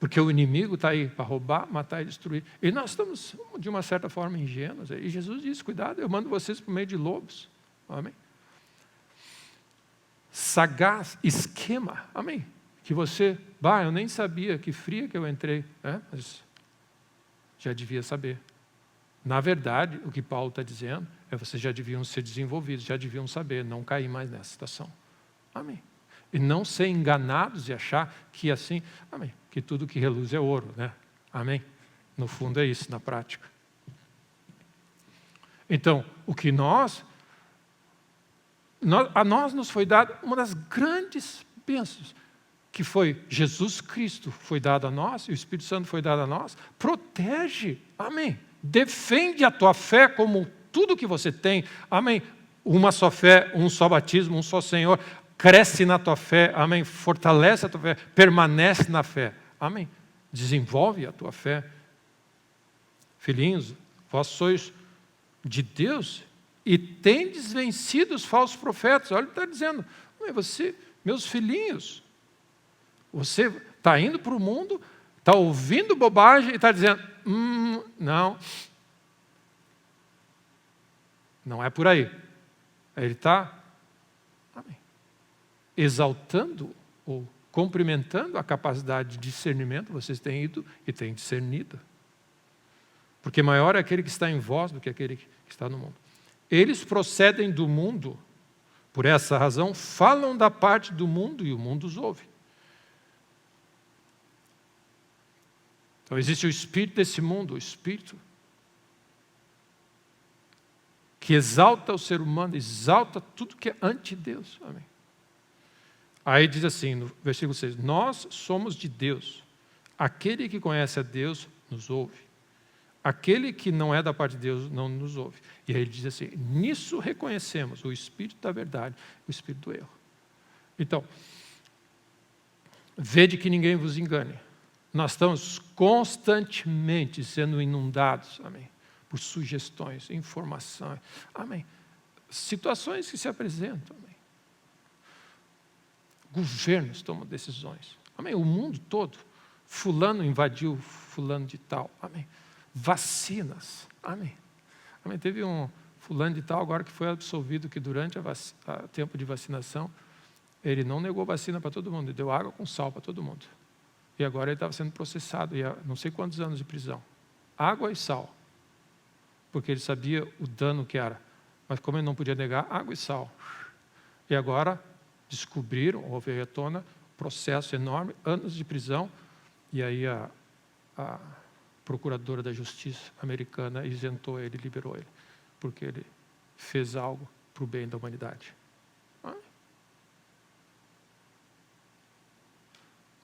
porque o inimigo está aí para roubar, matar e destruir. E nós estamos, de uma certa forma, ingênuos. E Jesus disse, cuidado, eu mando vocês por meio de lobos. Amém? Sagaz, esquema, amém? Que você, eu nem sabia que fria que eu entrei, mas já devia saber. Na verdade, o que Paulo está dizendo é que vocês já deviam ser desenvolvidos, já deviam saber, não cair mais nessa situação. Amém? E não ser enganados e achar que assim, amém, que tudo que reluz é ouro, né? Amém? No fundo é isso, na prática. Então, o que a nós nos foi dado uma das grandes bênçãos, que foi Jesus Cristo foi dado a nós, e o Espírito Santo foi dado a nós, protege, amém, defende a tua fé como tudo que você tem, amém, uma só fé, um só batismo, um só Senhor, cresce na tua fé, amém, fortalece a tua fé, permanece na fé, amém, desenvolve a tua fé. Filhinhos, vós sois de Deus e tendes vencido os falsos profetas. Olha o que está dizendo. Você, meus filhinhos, você está indo para o mundo, está ouvindo bobagem e está dizendo, não é por aí. Ele está exaltando ou cumprimentando a capacidade de discernimento. Vocês têm ido e têm discernido. Porque maior é aquele que está em vós do que aquele que está no mundo. Eles procedem do mundo, por essa razão, falam da parte do mundo e o mundo os ouve. Então existe o espírito desse mundo, o espírito que exalta o ser humano, exalta tudo que é anti-Deus. Amém. Aí diz assim, no versículo 6, nós somos de Deus. Aquele que conhece a Deus nos ouve. Aquele que não é da parte de Deus não nos ouve. E aí ele diz assim, nisso reconhecemos o espírito da verdade, o espírito do erro. Então, vede que ninguém vos engane. Nós estamos constantemente sendo inundados, amém, por sugestões, informações, amém, situações que se apresentam, amém. Governos tomam decisões, amém, o mundo todo, fulano invadiu fulano de tal, amém. Vacinas, amém. Amém. Teve um fulano de tal agora que foi absolvido que durante o tempo de vacinação ele não negou vacina para todo mundo, ele deu água com sal para todo mundo. E agora ele estava sendo processado, e há não sei quantos anos de prisão. Água e sal, porque ele sabia o dano que era. Mas como ele não podia negar, água e sal. E agora descobriram, houve à tona, processo enorme, anos de prisão, e aí a procuradora da justiça americana isentou ele, liberou ele, porque ele fez algo para o bem da humanidade.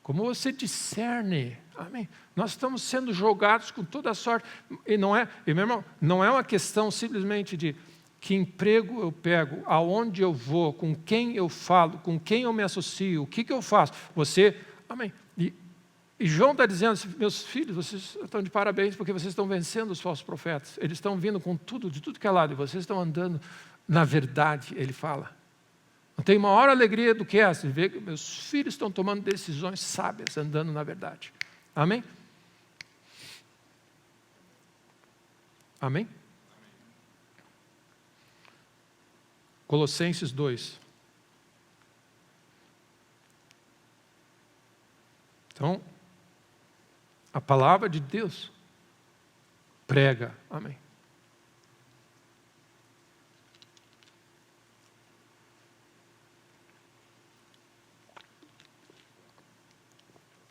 Como você discerne, amém? Nós estamos sendo jogados com toda a sorte. E meu irmão, não é uma questão simplesmente de que emprego eu pego, aonde eu vou, com quem eu falo, com quem eu me associo, o que eu faço. Amém. E João está dizendo assim, meus filhos, vocês estão de parabéns porque vocês estão vencendo os falsos profetas. Eles estão vindo com tudo, de tudo que é lado, e vocês estão andando na verdade, ele fala. Não tem maior alegria do que essa, de ver que meus filhos estão tomando decisões sábias, andando na verdade. Amém? Amém? Colossenses 2. Então, a palavra de Deus prega. Amém.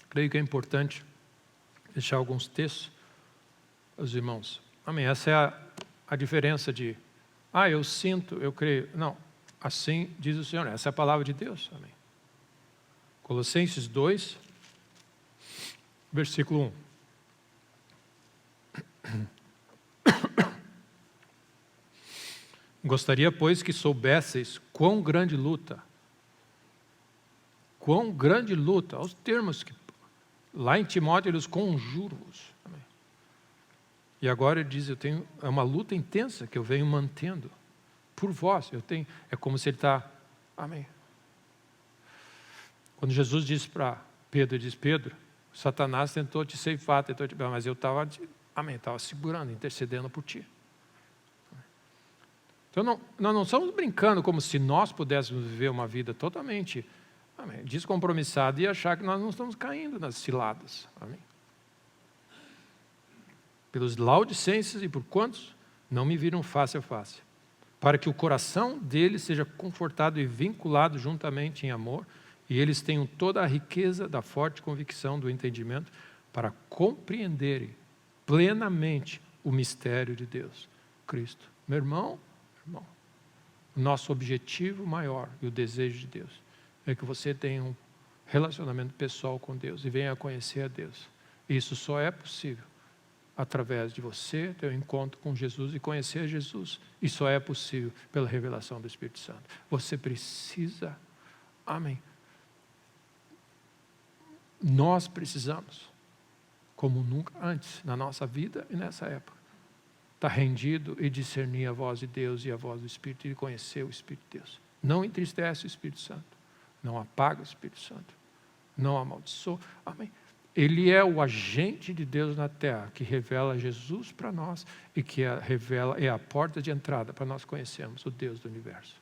Creio que é importante deixar alguns textos aos irmãos. Amém. Essa é a diferença de, eu sinto, eu creio. Não, assim diz o Senhor. Essa é a palavra de Deus. Amém. Colossenses 2, versículo 1. Gostaria, pois, que soubesseis quão grande luta, aos termos que lá em Timóteo ele os conjuro-vos. E agora ele diz, é uma luta intensa que eu venho mantendo por vós. É como se ele está, amém. Quando Jesus disse para Pedro, ele diz, Pedro, Satanás tentou te ceifar, mas eu estava, estava segurando, intercedendo por ti. Então nós não estamos brincando como se nós pudéssemos viver uma vida totalmente descompromissada e achar que nós não estamos caindo nas ciladas. Amém. Pelos laodicenses e por quantos não me viram face a face, para que o coração deles seja confortado e vinculado juntamente em amor, e eles tenham toda a riqueza da forte convicção do entendimento para compreenderem plenamente o mistério de Deus, Cristo. Meu irmão, o nosso objetivo maior e o desejo de Deus é que você tenha um relacionamento pessoal com Deus e venha a conhecer a Deus. Isso só é possível através de você ter um encontro com Jesus e conhecer Jesus. E só é possível pela revelação do Espírito Santo. Você precisa, amém. Nós precisamos, como nunca antes na nossa vida e nessa época, estar rendido e discernir a voz de Deus e a voz do Espírito e conhecer o Espírito de Deus. Não entristece o Espírito Santo, não apaga o Espírito Santo, não amaldiçoa. Amém. Ele é o agente de Deus na terra que revela Jesus para nós e que é a porta de entrada para nós conhecermos o Deus do universo.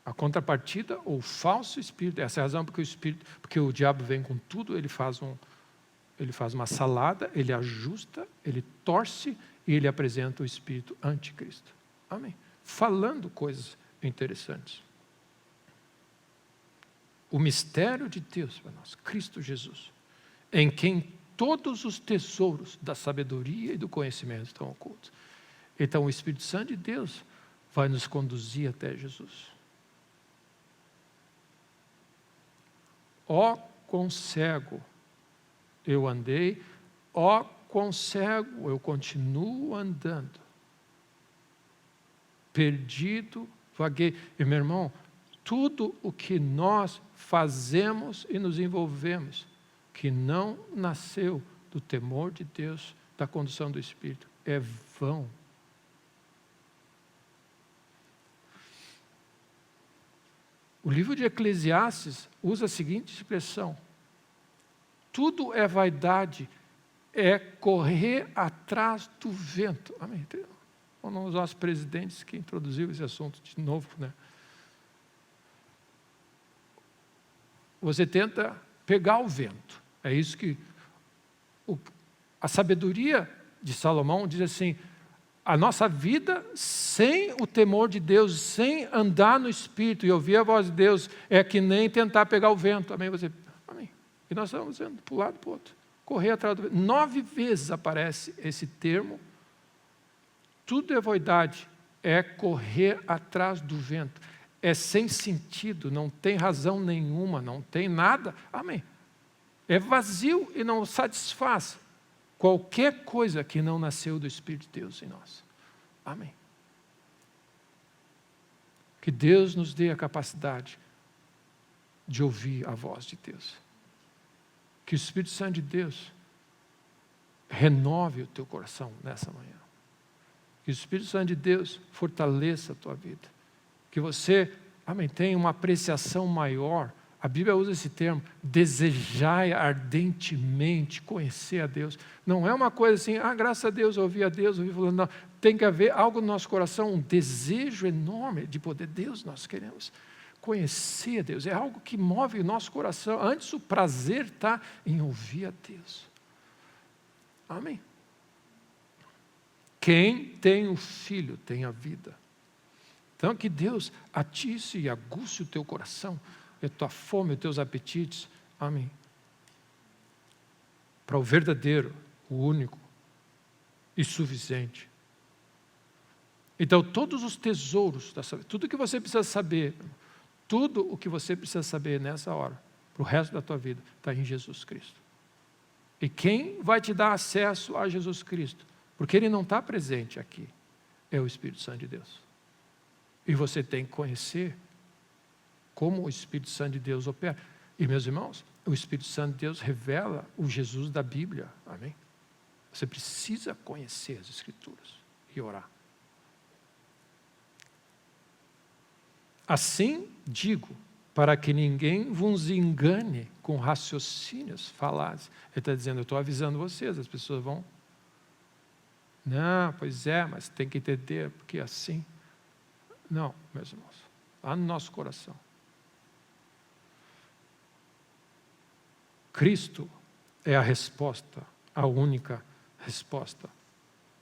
A contrapartida, o falso espírito, essa é a razão porque o diabo vem com tudo, ele faz uma salada, ele ajusta, ele torce e ele apresenta o espírito anticristo. Amém. Falando coisas interessantes. O mistério de Deus para nós, Cristo Jesus, em quem todos os tesouros da sabedoria e do conhecimento estão ocultos. Então o Espírito Santo de Deus vai nos conduzir até Jesus. Ó quão cego eu andei, ó quão cego eu continuo andando. Perdido, vaguei. E meu irmão, tudo o que nós fazemos e nos envolvemos, que não nasceu do temor de Deus, da condução do Espírito, é vão. O livro de Eclesiastes usa a seguinte expressão: tudo é vaidade, é correr atrás do vento. Amém? Um dos nossos presidentes que introduziu esse assunto de novo, né? Você tenta pegar o vento. É isso que a sabedoria de Salomão diz assim: a nossa vida sem o temor de Deus, sem andar no Espírito e ouvir a voz de Deus, é que nem tentar pegar o vento. Amém? Amém. E nós estamos indo para um lado e para o outro. Correr atrás do vento. 9 vezes aparece esse termo Tudo é vaidade, é correr atrás do vento, é sem sentido, não tem razão nenhuma, não tem nada. Amém. É vazio e não satisfaz qualquer coisa que não nasceu do Espírito de Deus em nós. Amém. Que Deus nos dê a capacidade de ouvir a voz de Deus. Que o Espírito Santo de Deus renove o teu coração nessa manhã. Que o Espírito Santo de Deus fortaleça a tua vida. Que você, amém, tenha uma apreciação maior. A Bíblia usa esse termo, desejai ardentemente conhecer a Deus. Não é uma coisa assim, graças a Deus, eu ouvi a Deus, ouvi falando. Não, tem que haver algo no nosso coração, um desejo enorme de poder. Deus, nós queremos conhecer a Deus. É algo que move o nosso coração. Antes o prazer está em ouvir a Deus. Amém. Quem tem o Filho tem a vida. Então que Deus atice e aguce o teu coração, a tua fome, os teus apetites. Amém. Para o verdadeiro, o único e suficiente. Então, todos os tesouros, tudo que você precisa saber, tudo o que você precisa saber nessa hora, para o resto da tua vida, está em Jesus Cristo. E quem vai te dar acesso a Jesus Cristo? Porque Ele não está presente aqui, é o Espírito Santo de Deus. E você tem que conhecer como o Espírito Santo de Deus opera. E, meus irmãos, o Espírito Santo de Deus revela o Jesus da Bíblia. Amém? Você precisa conhecer as Escrituras e orar. Assim digo, para que ninguém vos engane com raciocínios falazes. Ele está dizendo, eu estou avisando vocês, as pessoas vão... Não, pois é, mas tem que entender, porque assim... Não, meus irmãos, lá no nosso coração. Cristo é a resposta, a única resposta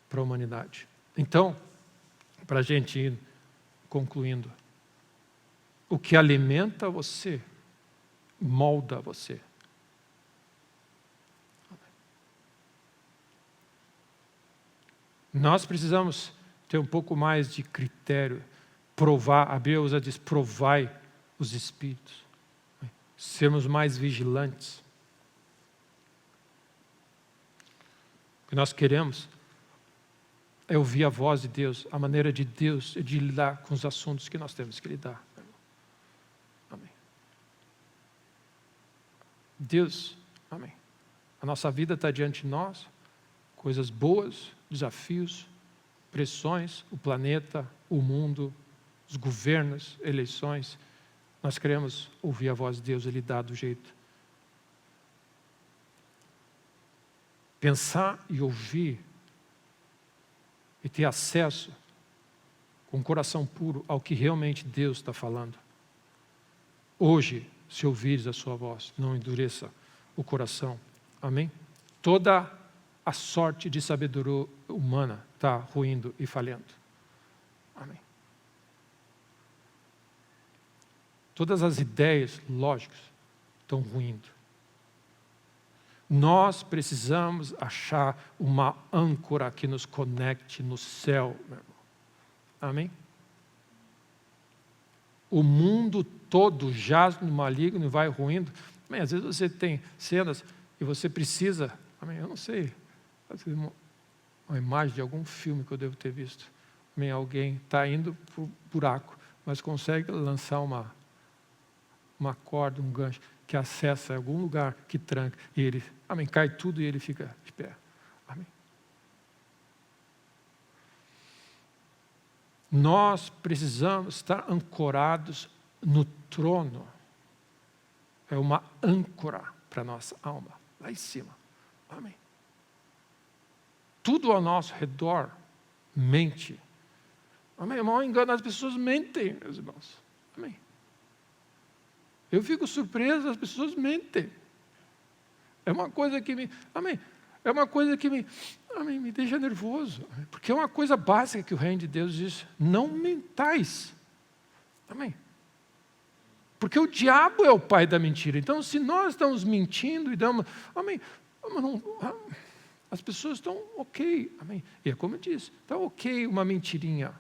para a humanidade. Então, para a gente ir concluindo, o que alimenta você, molda você. Nós precisamos ter um pouco mais de critério, provar, a Bíblia diz, provai os espíritos, sermos mais vigilantes. O que nós queremos é ouvir a voz de Deus, a maneira de Deus de lidar com os assuntos que nós temos que lidar. Amém. Deus, amém. A nossa vida está diante de nós, coisas boas, desafios, pressões, o planeta, o mundo, os governos, eleições. Nós queremos ouvir a voz de Deus e lidar do jeito. Pensar e ouvir e ter acesso com o coração puro ao que realmente Deus está falando. Hoje, se ouvires a sua voz, não endureça o coração. Amém? Toda a sorte de sabedoria humana está ruindo e falhando. Amém. Todas as ideias lógicas estão ruindo. Nós precisamos achar uma âncora que nos conecte no céu, meu irmão. Amém? O mundo todo jaz no maligno e vai ruindo. Amém? Às vezes você tem cenas e você precisa, amém? Eu não sei, uma imagem de algum filme que eu devo ter visto. Amém? Alguém está indo para o buraco, mas consegue lançar uma corda, um gancho, que acessa algum lugar que tranca, e ele, amém, cai tudo e ele fica de pé. Amém. Nós precisamos estar ancorados no trono. É uma âncora para a nossa alma, lá em cima. Amém. Tudo ao nosso redor mente. Amém. Mal engano, as pessoas mentem, meus irmãos. Amém. Eu fico surpreso, as pessoas mentem. É uma coisa que me... Amém. É uma coisa que me deixa nervoso. Porque é uma coisa básica que o reino de Deus diz. Não mentais. Amém. Porque o diabo é o pai da mentira. Então, se nós estamos mentindo e damos... Amém. As pessoas estão ok, amém? E é como eu disse, está ok uma mentirinha.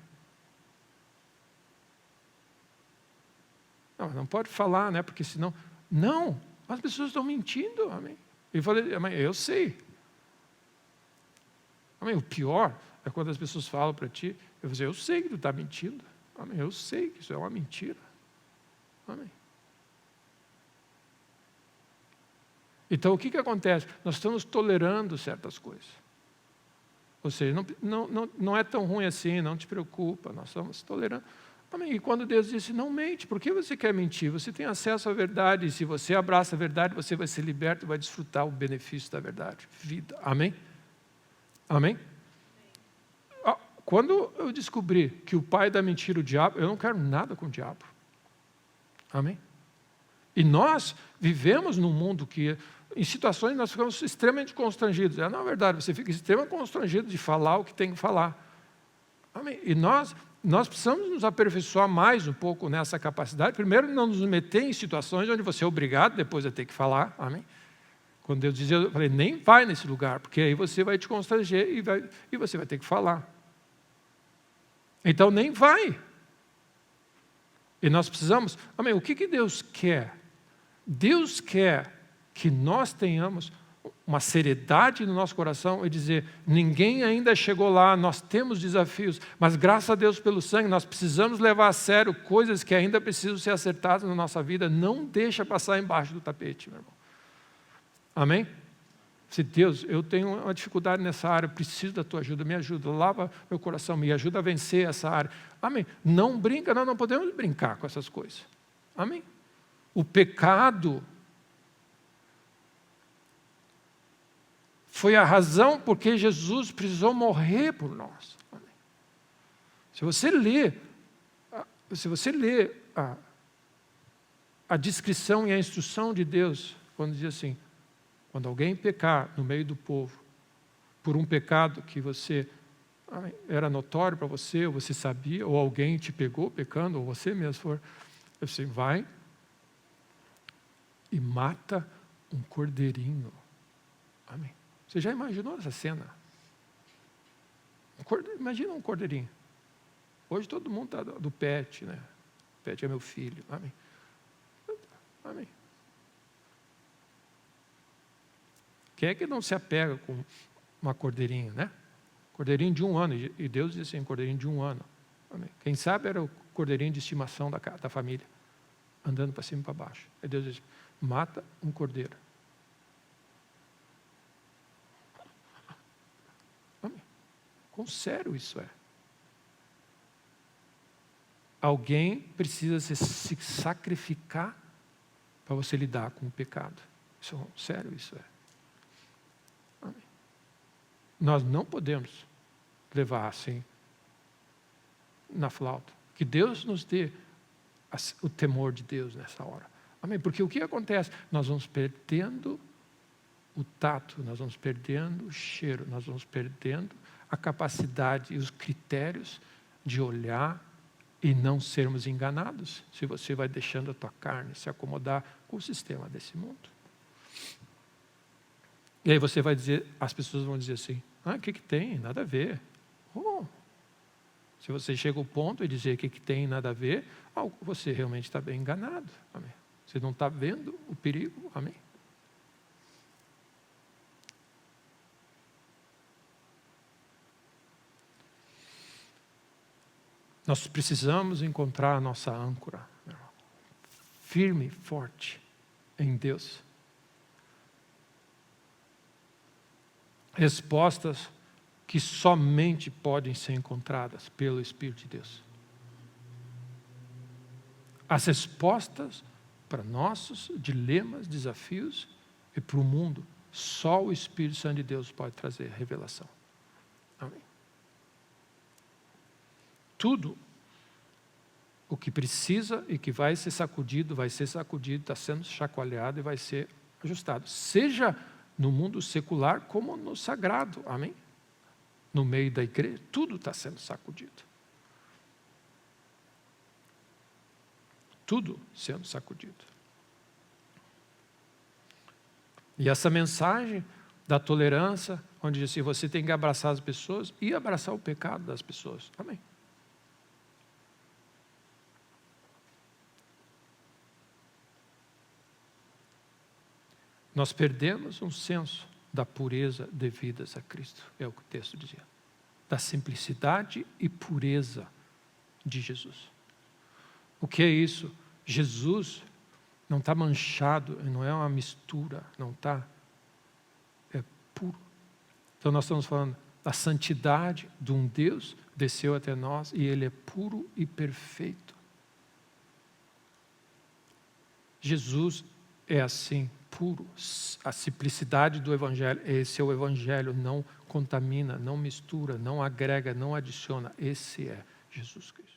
Não pode falar, né? Porque senão... Não, as pessoas estão mentindo, amém? Eu falei, amém, eu sei. Amém? O pior é quando as pessoas falam para ti, eu sei que tu está mentindo. Amém? Eu sei que isso é uma mentira. Amém? Então, o que acontece? Nós estamos tolerando certas coisas. Ou seja, não é tão ruim assim, não te preocupa, nós estamos tolerando. Amém? E quando Deus disse, não mente, por que você quer mentir? Você tem acesso à verdade, e se você abraça a verdade, você vai ser liberto e vai desfrutar o benefício da verdade. Vida. Amém? Amém? Quando eu descobri que o pai da mentira é o diabo, eu não quero nada com o diabo. Amém? E nós vivemos num mundo que, em situações, nós ficamos extremamente constrangidos. Na verdade, você fica extremamente constrangido de falar o que tem que falar. Amém? E nós precisamos nos aperfeiçoar mais um pouco nessa capacidade. Primeiro, não nos meter em situações onde você é obrigado depois a ter que falar. Amém? Quando Deus dizia, eu falei, nem vai nesse lugar, porque aí você vai te constranger e você vai ter que falar. Então, nem vai. E nós precisamos... Amém? O que Deus quer? Deus quer que nós tenhamos uma seriedade no nosso coração e dizer, ninguém ainda chegou lá, nós temos desafios, mas graças a Deus pelo sangue, nós precisamos levar a sério coisas que ainda precisam ser acertadas na nossa vida. Não deixa passar embaixo do tapete, meu irmão. Amém? Se Deus, eu tenho uma dificuldade nessa área, eu preciso da tua ajuda, me ajuda, lava meu coração, me ajuda a vencer essa área. Amém? Não brinca, nós não podemos brincar com essas coisas. Amém? O pecado foi a razão porque Jesus precisou morrer por nós. Amém? Se você lê a descrição e a instrução de Deus, quando diz assim, quando alguém pecar no meio do povo, por um pecado que você era notório para você, ou você sabia, ou alguém te pegou pecando, ou você mesmo for, você vai e mata um cordeirinho. Amém? Você já imaginou essa cena? Imagina um cordeirinho. Hoje todo mundo está do pet, né? Pet é meu filho. Amém? Amém. Quem é que não se apega com uma cordeirinha, né? Cordeirinho de 1 ano. E Deus disse assim, cordeirinho de 1 ano. Amém. Quem sabe era o cordeirinho de estimação da família, andando para cima e para baixo. Aí Deus disse, mata um cordeiro. Amém. Quão sério isso é? Alguém precisa se sacrificar para você lidar com o pecado. Sério isso é? Amém. Nós não podemos levar assim na flauta. Que Deus nos dê o temor de Deus nessa hora. Amém? Porque o que acontece? Nós vamos perdendo o tato, nós vamos perdendo o cheiro, nós vamos perdendo a capacidade e os critérios de olhar e não sermos enganados, se você vai deixando a tua carne se acomodar com o sistema desse mundo. E aí você vai dizer, as pessoas vão dizer assim, o que tem? Nada a ver. Se você chega ao ponto de dizer que tem nada a ver, você realmente está bem enganado. Amém? Você não está vendo o perigo. Amém? Nós precisamos encontrar a nossa âncora, firme, forte em Deus. Respostas que somente podem ser encontradas pelo Espírito de Deus. As respostas para nossos dilemas, desafios e para o mundo, só o Espírito Santo de Deus pode trazer revelação. Amém. Tudo o que precisa e que vai ser sacudido, está sendo chacoalhado e vai ser ajustado. Seja no mundo secular como no sagrado. Amém? No meio da igreja, tudo está sendo sacudido. Tudo sendo sacudido. E essa mensagem da tolerância, onde diz assim, você tem que abraçar as pessoas e abraçar o pecado das pessoas. Amém. Nós perdemos um senso da pureza devidas a Cristo, é o que o texto dizia. Da simplicidade e pureza de Jesus. O que é isso? Jesus não está manchado, não é uma mistura, não está, é puro. Então nós estamos falando da santidade de um Deus desceu até nós e Ele é puro e perfeito. Jesus é assim, puro. A simplicidade do Evangelho, esse é o Evangelho, não contamina, não mistura, não agrega, não adiciona. Esse é Jesus Cristo.